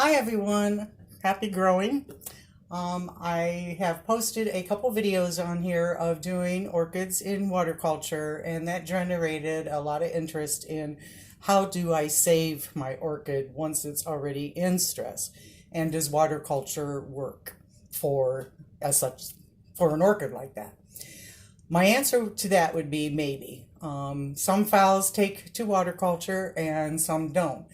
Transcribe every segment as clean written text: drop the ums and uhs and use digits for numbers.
Hi everyone, happy growing. I have posted a couple videos on here of doing orchids in water culture, and that generated a lot of interest in how do I save my orchid once it's already in stress, and does water culture work for as such for an orchid like that? My answer to that would be maybe. Some phals take to water culture and some don't.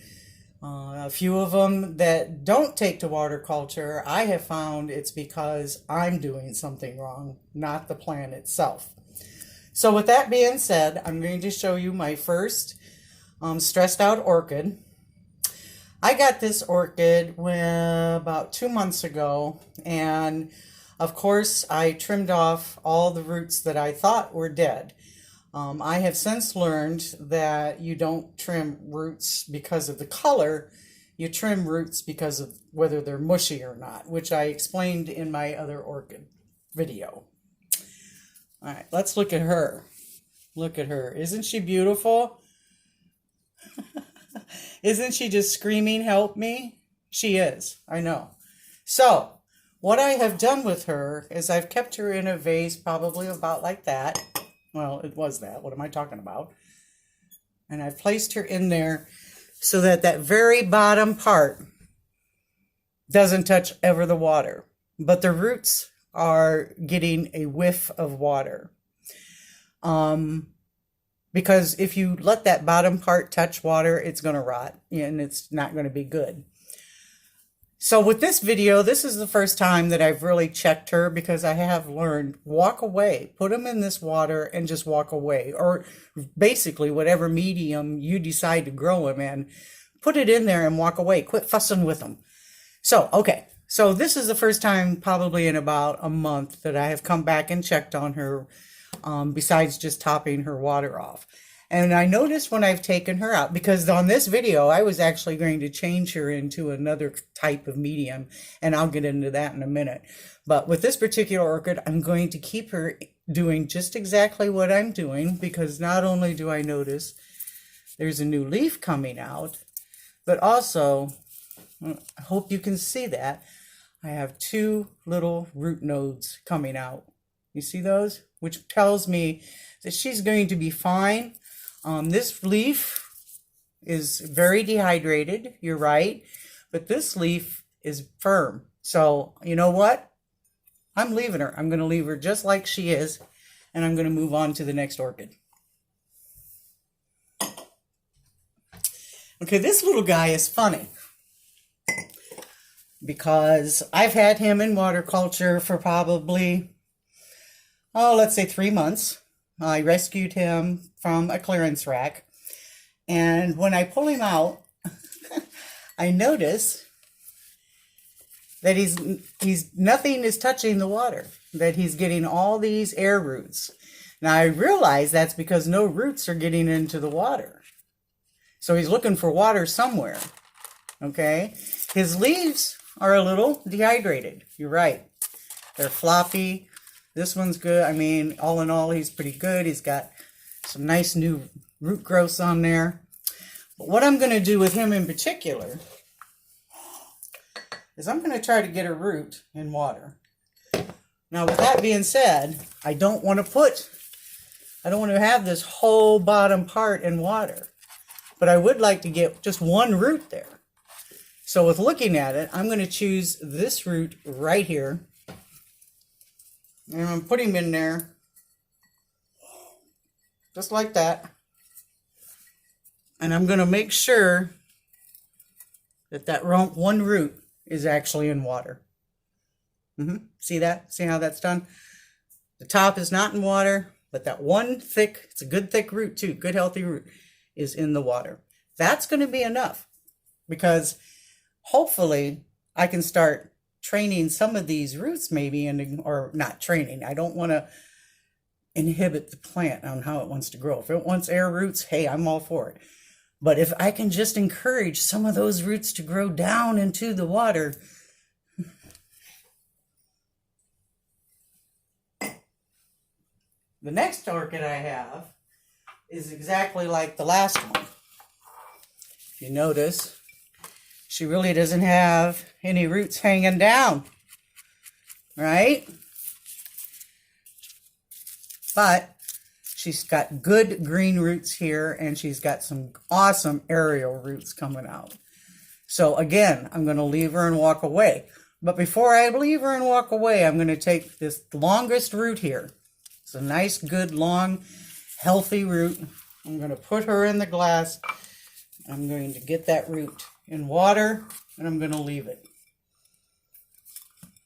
A few of them that don't take to water culture, I have found it's because I'm doing something wrong, not the plant itself. So with that being said, I'm going to show you my first stressed out orchid. I got this orchid about 2 months ago, and of course I trimmed off all the roots that I thought were dead. I have since learned that you don't trim roots because of the color, you trim roots because of whether they're mushy or not, which I explained in my other orchid video. All right, let's look at her. Look at her. Isn't she beautiful? Isn't she just screaming, help me? She is, I know. So, what I have done with her is I've kept her in a vase probably about like that. Well, it was that. What am I talking about? And I've placed her in there so that that very bottom part doesn't touch ever the water. But the roots are getting a whiff of water. Because if you let that bottom part touch water, it's going to rot and it's not going to be good. So with this video, this is the first time that I've really checked her, because I have learned, walk away, put them in this water and just walk away, or basically whatever medium you decide to grow them in, put it in there and walk away, quit fussing with them. So, okay, so this is the first time probably in about a month that I have come back and checked on her, besides just topping her water off. And I noticed when I've taken her out, because on this video, I was actually going to change her into another type of medium, and I'll get into that in a minute. But with this particular orchid, I'm going to keep her doing just exactly what I'm doing, because not only do I notice there's a new leaf coming out, but also, I hope you can see that, I have two little root nodes coming out. You see those? Which tells me that she's going to be fine. This leaf is very dehydrated, you're right, but this leaf is firm. So, you know what? I'm leaving her. I'm going to leave her just like she is, and I'm going to move on to the next orchid. Okay, this little guy is funny, because I've had him in water culture for probably, let's say 3 months. I rescued him from a clearance rack, and when I pull him out, I notice that he's nothing is touching the water, that he's getting all these air roots. Now I realize that's because no roots are getting into the water. So he's looking for water somewhere. Okay? His leaves are a little dehydrated. You're right. They're floppy. This one's good. I mean, all in all, he's pretty good. He's got some nice new root growths on there. But what I'm going to do with him in particular is I'm going to try to get a root in water. Now, with that being said, I don't want to have this whole bottom part in water. But I would like to get just one root there. So with looking at it, I'm going to choose this root right here. And I'm going to put him in there, just like that. And I'm going to make sure that that one root is actually in water. See that? See how that's done? The top is not in water, but that one thick, it's a good thick root too, good healthy root, is in the water. That's going to be enough, because hopefully I can start training some of these roots maybe, or not training. I don't want to inhibit the plant on how it wants to grow. If it wants air roots, hey, I'm all for it. But if I can just encourage some of those roots to grow down into the water, the next orchid I have is exactly like the last one. If you notice, she really doesn't have any roots hanging down, right? But she's got good green roots here, and she's got some awesome aerial roots coming out. So again, I'm going to leave her and walk away. But before I leave her and walk away, I'm going to take this longest root here. It's a nice, good, long, healthy root. I'm going to put her in the glass. I'm going to get that root in water, and I'm going to leave it.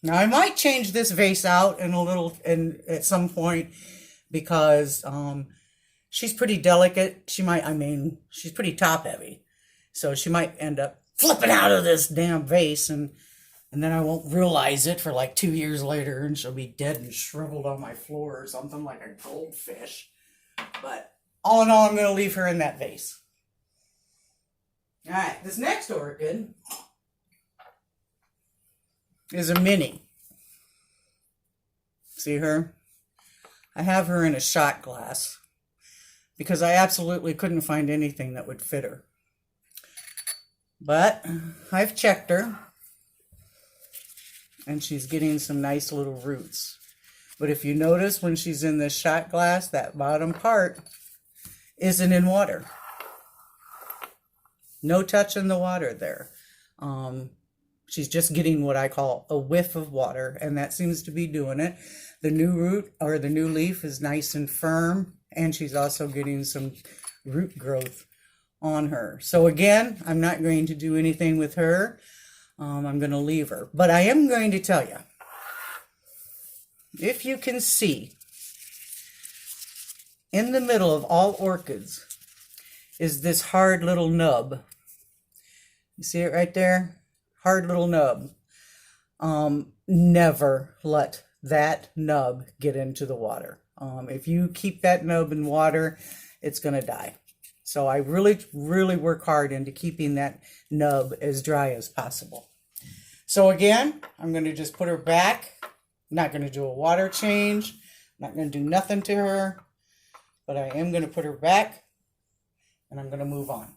Now, I might change this vase out at some point, because she's pretty delicate. She's pretty top heavy. So she might end up flipping out of this damn vase, and then I won't realize it for like 2 years later, and she'll be dead and shriveled on my floor or something like a goldfish. But all in all, I'm going to leave her in that vase. All right, this next orchid is a mini. See her? I have her in a shot glass because I absolutely couldn't find anything that would fit her. But I've checked her, and she's getting some nice little roots. But if you notice, when she's in this shot glass, that bottom part isn't in water. No touch in the water there. She's just getting what I call a whiff of water, and that seems to be doing it. The new root, or the new leaf, is nice and firm, and she's also getting some root growth on her. So again, I'm not going to do anything with her. I'm going to leave her. But I am going to tell you, if you can see, in the middle of all orchids is this hard little nub. You see it right there? Hard little nub. Never let that nub get into the water. If you keep that nub in water, it's going to die. So I really, really work hard into keeping that nub as dry as possible. So again, I'm going to just put her back. I'm not going to do a water change. I'm not going to do nothing to her. But I am going to put her back, and I'm going to move on.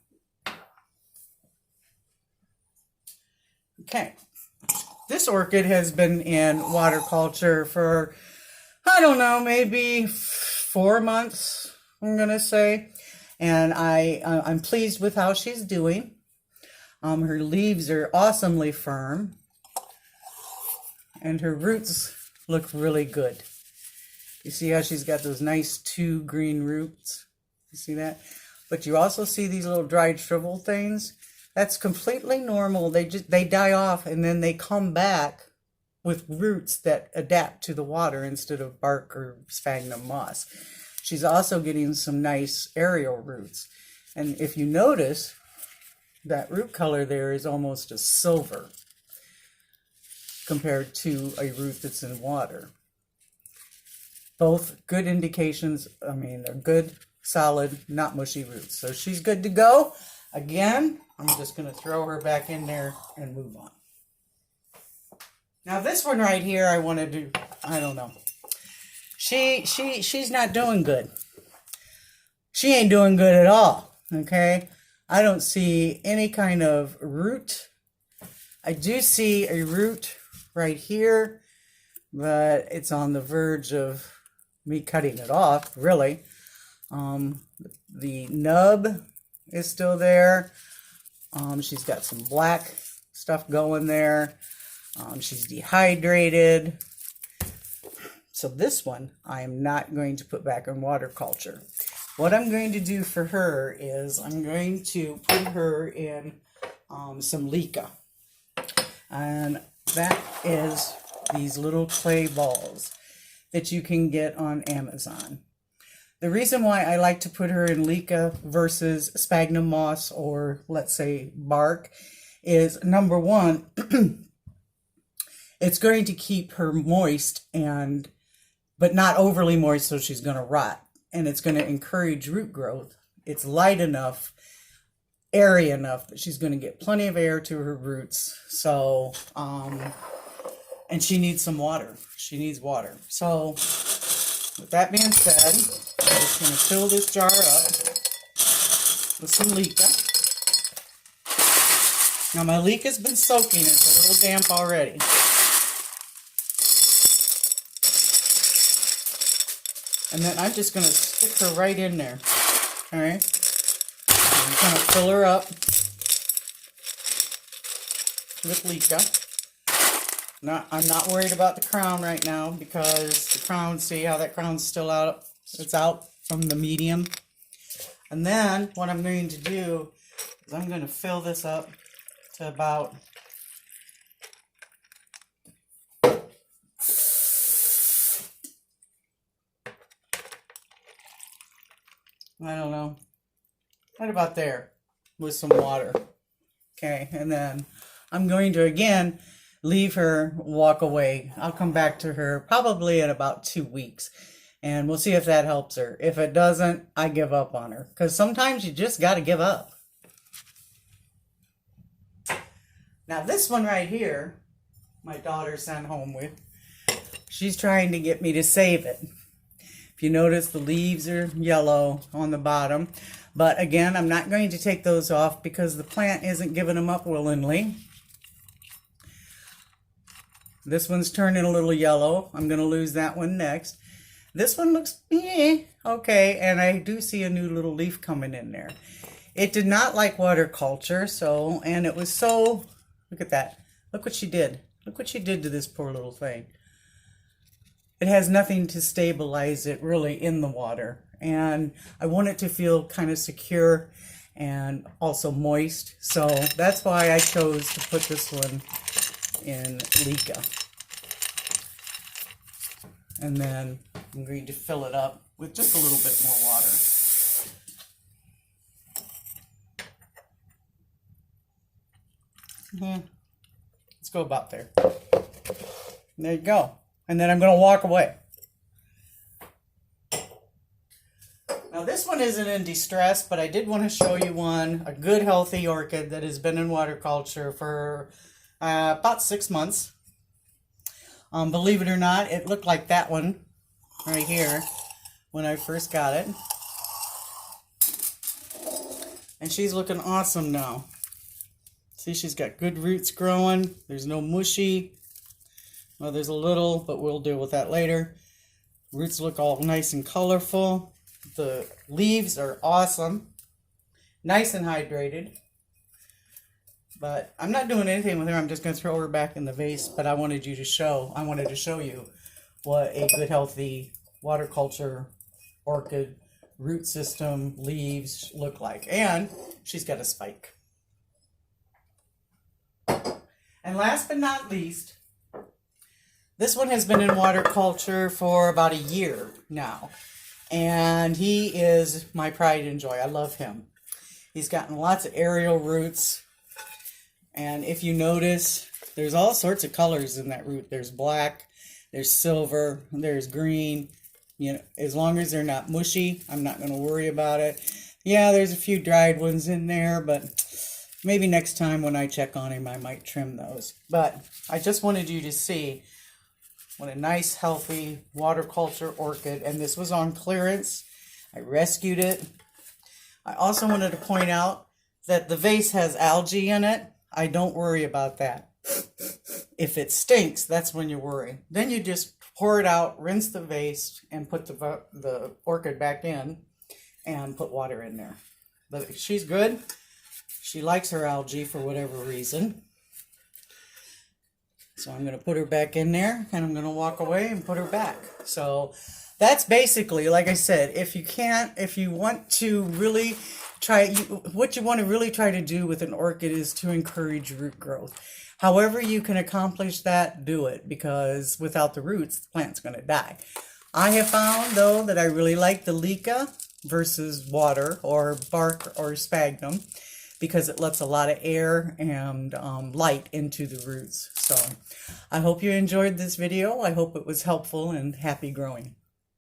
Okay. This orchid has been in water culture for, I don't know, maybe 4 months, I'm going to say. And I'm pleased with how she's doing. Her leaves are awesomely firm. And her roots look really good. You see how she's got those nice 2 green roots? You see that? But you also see these little dried shrivel things. That's completely normal. They die off, and then they come back with roots that adapt to the water instead of bark or sphagnum moss. She's also getting some nice aerial roots. And if you notice, that root color there is almost a silver compared to a root that's in water. Both good indications. I mean, they're good, solid, not mushy roots. So she's good to go. Again, I'm just going to throw her back in there and move on. Now this one right here, I want to do, I don't know. She's not doing good. She ain't doing good at all, okay? I don't see any kind of root. I do see a root right here, but it's on the verge of me cutting it off, really. The nub is still there. She's got some black stuff going there. She's dehydrated. So this one, I am not going to put back in water culture. What I'm going to do for her is I'm going to put her in some leca. And that is these little clay balls that you can get on Amazon. The reason why I like to put her in leca versus sphagnum moss or, let's say, bark is, number one, it's going to keep her moist, but not overly moist, so she's going to rot. And it's going to encourage root growth. It's light enough, airy enough that she's going to get plenty of air to her roots. So, and she needs some water. She needs water. So, with that being said, I'm just going to fill this jar up with some leca. Now my leek has been soaking. It's a little damp already. And then I'm just going to stick her right in there. All right. I'm going to fill her up with leeka. I'm not worried about the crown right now because the crown, see how that crown's still out? It's out from the medium. And then what I'm going to do is I'm going to fill this up to about I don't know, right about there with some water. Okay, and then I'm going to again leave her walk away. I'll come back to her probably in about 2 weeks and we'll see if that helps her. If it doesn't, I give up on her because sometimes you just got to give up. Now this one right here, my daughter sent home with, she's trying to get me to save it. If you notice, the leaves are yellow on the bottom. But again, I'm not going to take those off because the plant isn't giving them up willingly. This one's turning a little yellow. I'm going to lose that one next. This one looks okay, and I do see a new little leaf coming in there. It did not like water culture, and it was so, look at that. Look what she did. Look what she did to this poor little thing. It has nothing to stabilize it really in the water. And I want it to feel kind of secure and also moist. So that's why I chose to put this one in leeka. And then I'm going to fill it up with just a little bit more water. Let's go about there. And there you go. And then I'm going to walk away. Now this one isn't in distress, but I did want to show you one, a good healthy orchid that has been in water culture for about 6 months. Believe it or not, it looked like that one right here when I first got it. And she's looking awesome now. See, she's got good roots growing. There's no mushy. Well, there's a little, but we'll deal with that later. Roots look all nice and colorful. The leaves are awesome. Nice and hydrated. But I'm not doing anything with her. I'm just going to throw her back in the vase. But I wanted to show you what a good, healthy water culture orchid root system, leaves look like. And she's got a spike. And last but not least, this one has been in water culture for about a year now. And he is my pride and joy. I love him. He's gotten lots of aerial roots. And if you notice, there's all sorts of colors in that root. There's black, there's silver, there's green. You know, as long as they're not mushy, I'm not going to worry about it. Yeah, there's a few dried ones in there, but maybe next time when I check on him, I might trim those. But I just wanted you to see what a nice, healthy water culture orchid. And this was on clearance. I rescued it. I also wanted to point out that the vase has algae in it. I don't worry about that. If it stinks, that's when you worry. Then you just pour it out, rinse the vase, and put the orchid back in and put water in there. But she's good. She likes her algae for whatever reason. So I'm going to put her back in there, and I'm going to walk away and put her back. So that's basically, like I said, if you want to really what you want to really try to do with an orchid is to encourage root growth. However you can accomplish that, do it, because without the roots, the plant's going to die. I have found, though, that I really like the leeka versus water or bark or sphagnum because it lets a lot of air and light into the roots. So I hope you enjoyed this video. I hope it was helpful and happy growing.